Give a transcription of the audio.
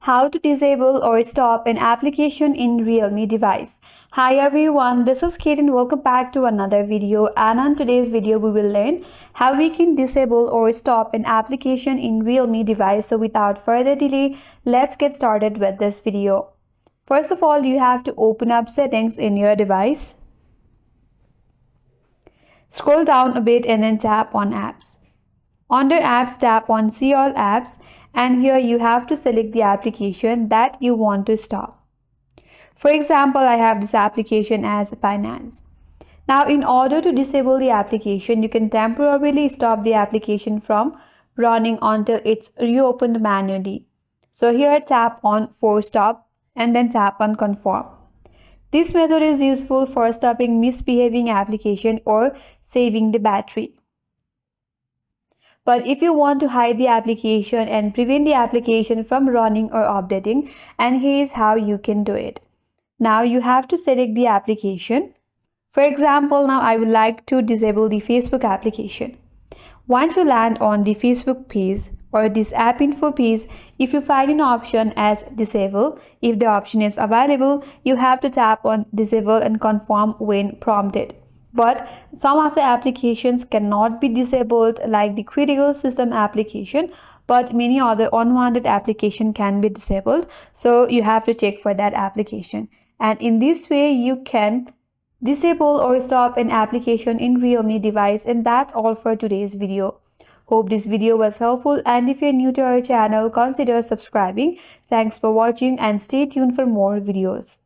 How to disable or stop an application in Realme device. Hi everyone, this is Kate and welcome back to another video, and on today's video we will learn how we can disable or stop an application in Realme device. So without further delay, let's get started with this video. First of all, you have to open up settings in your device. Scroll down a bit and then tap on apps. Under apps, tap on see all apps, and here you have to select the application that you want to stop. For example, I have this application as finance. Now in order to disable the application, you can temporarily stop the application from running until it's reopened manually. So here tap on force stop and then tap on confirm. This method is useful for stopping misbehaving application or saving the battery. But if you want to hide the application and prevent the application from running or updating, and here's how you can do it. Now you have to select the application. For example, now I would like to disable the Facebook application. Once you land on the Facebook page or this app info page, if you find an option as disable, if the option is available, you have to tap on disable and confirm when prompted. But some of the applications cannot be disabled, like the critical system application, but many other unwanted applications can be disabled. So you have to check for that application. And in this way, you can disable or stop an application in Realme device. And that's all for today's video. Hope this video was helpful, and if you're new to our channel, consider subscribing. Thanks for watching and stay tuned for more videos.